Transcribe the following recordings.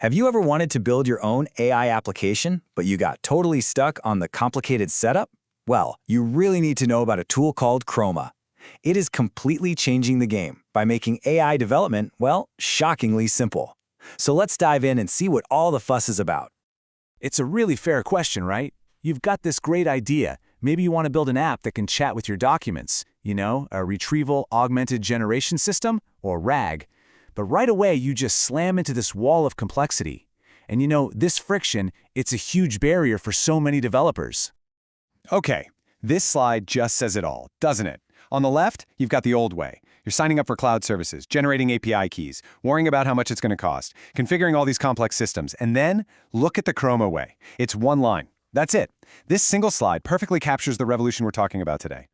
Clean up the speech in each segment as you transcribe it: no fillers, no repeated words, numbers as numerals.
Have you ever wanted to build your own AI application, but you got totally stuck on the complicated setup? Well, you really need to know about a tool called Chroma. It is completely changing the game by making AI development, well, shockingly simple. So let's dive in and see what all the fuss is about. It's a really fair question, right? You've got this great idea. Maybe you want to build an app that can chat with your documents, a Retrieval-Augmented Generation system, or RAG. But right away, you just slam into this wall of complexity. And this friction, it's a huge barrier for so many developers. Okay, this slide just says it all, doesn't it? On the left, you've got the old way. You're signing up for cloud services, generating API keys, worrying about how much it's going to cost, configuring all these complex systems, and then look at the Chroma way. It's one line. That's it. This single slide perfectly captures the revolution we're talking about today.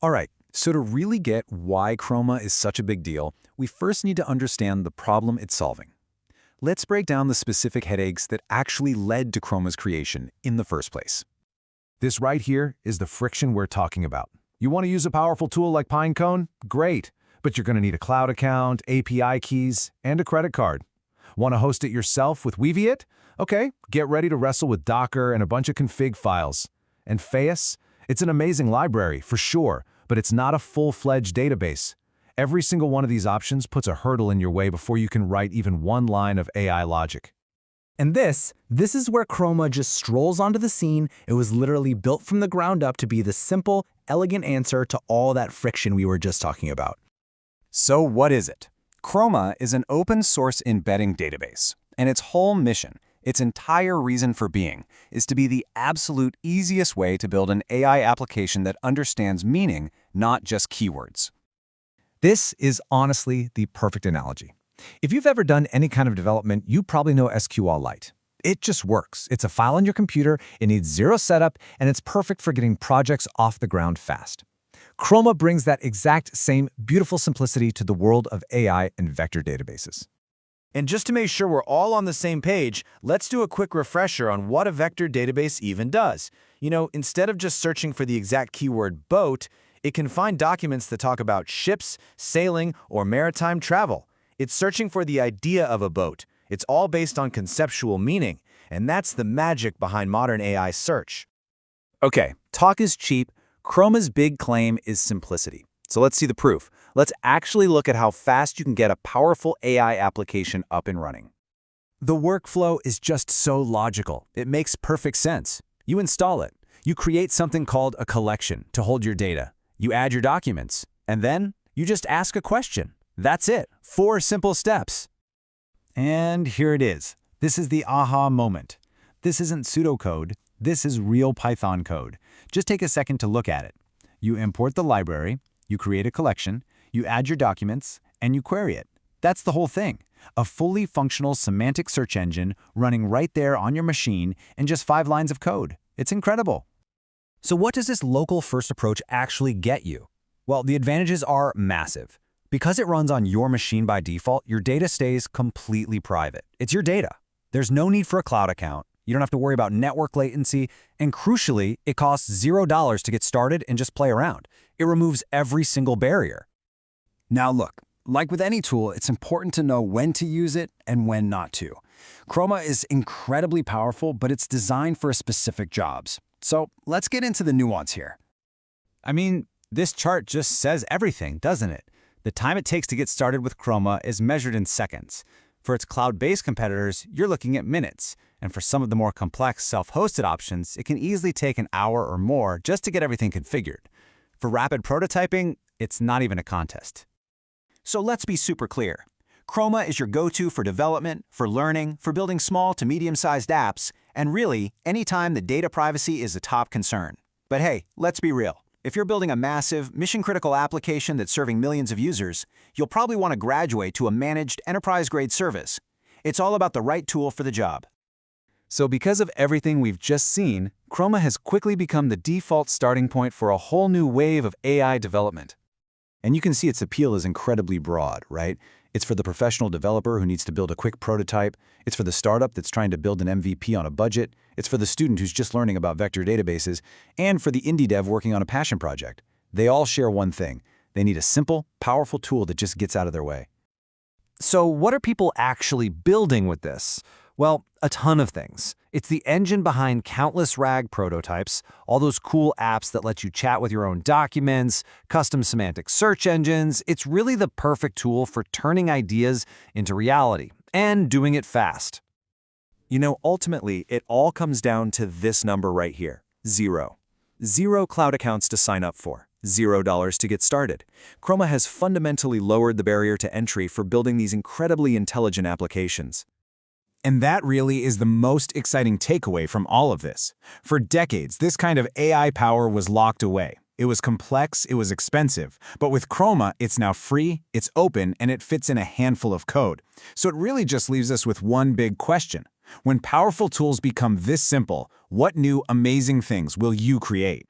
All right, so to really get why Chroma is such a big deal, we first need to understand the problem it's solving. Let's break down the specific headaches that actually led to Chroma's creation in the first place. This right here is the friction we're talking about. You want to use a powerful tool like Pinecone? Great, but you're going to need a cloud account, API keys, and a credit card. Want to host it yourself with Weaviate? Okay, get ready to wrestle with Docker and a bunch of config files. And Fayus? It's an amazing library, for sure, but it's not a full-fledged database. Every single one of these options puts a hurdle in your way before you can write even one line of AI logic. And this is where Chroma just strolls onto the scene. It was literally built from the ground up to be the simple, elegant answer to all that friction we were just talking about. So what is it? Chroma is an open-source embedding database, and its whole mission, its entire reason for being, is to be the absolute easiest way to build an AI application that understands meaning, not just keywords. This is honestly the perfect analogy. If you've ever done any kind of development, you probably know SQLite. It just works. It's a file on your computer, it needs zero setup, and it's perfect for getting projects off the ground fast. Chroma brings that exact same beautiful simplicity to the world of AI and vector databases. And just to make sure we're all on the same page, let's do a quick refresher on what a vector database even does. Instead of just searching for the exact keyword boat, it can find documents that talk about ships, sailing, or maritime travel. It's searching for the idea of a boat. It's all based on conceptual meaning, and that's the magic behind modern AI search. Okay, talk is cheap. Chroma's big claim is simplicity. So let's see the proof. Let's actually look at how fast you can get a powerful AI application up and running. The workflow is just so logical. It makes perfect sense. You install it. You create something called a collection to hold your data. You add your documents, and then you just ask a question. That's it. 4 simple steps. And here it is. This is the aha moment. This isn't pseudocode. This is real Python code. Just take a second to look at it. You import the library, you create a collection, you add your documents, and you query it. That's the whole thing. A fully functional semantic search engine running right there on your machine in just 5 lines of code. It's incredible. So what does this local-first approach actually get you? Well, the advantages are massive. Because it runs on your machine by default, your data stays completely private. It's your data. There's no need for a cloud account. You don't have to worry about network latency. And crucially, it costs $0 to get started and just play around. It removes every single barrier. Now look, like with any tool, it's important to know when to use it and when not to. Chroma is incredibly powerful, but it's designed for specific jobs. So let's get into the nuance here. I mean, this chart just says everything, doesn't it? The time it takes to get started with Chroma is measured in seconds. For its cloud-based competitors, you're looking at minutes. And for some of the more complex self-hosted options, it can easily take an hour or more just to get everything configured. For rapid prototyping, it's not even a contest. So let's be super clear. Chroma is your go-to for development, for learning, for building small to medium-sized apps, and really, anytime the data privacy is a top concern. But hey, let's be real. If you're building a massive, mission-critical application that's serving millions of users, you'll probably want to graduate to a managed, enterprise-grade service. It's all about the right tool for the job. So because of everything we've just seen, Chroma has quickly become the default starting point for a whole new wave of AI development. And you can see its appeal is incredibly broad, right? It's for the professional developer who needs to build a quick prototype. It's for the startup that's trying to build an MVP on a budget. It's for the student who's just learning about vector databases. And for the indie dev working on a passion project. They all share one thing. They need a simple, powerful tool that just gets out of their way. So what are people actually building with this? Well, a ton of things. It's the engine behind countless RAG prototypes, all those cool apps that let you chat with your own documents, custom semantic search engines. It's really the perfect tool for turning ideas into reality and doing it fast. You know, ultimately, it all comes down to this number right here, 0. 0 cloud accounts to sign up for, $0 to get started. Chroma has fundamentally lowered the barrier to entry for building these incredibly intelligent applications. And that really is the most exciting takeaway from all of this. For decades, this kind of AI power was locked away. It was complex, it was expensive. But with Chroma, it's now free, it's open, and it fits in a handful of code. So it really just leaves us with one big question. When powerful tools become this simple, what new amazing things will you create?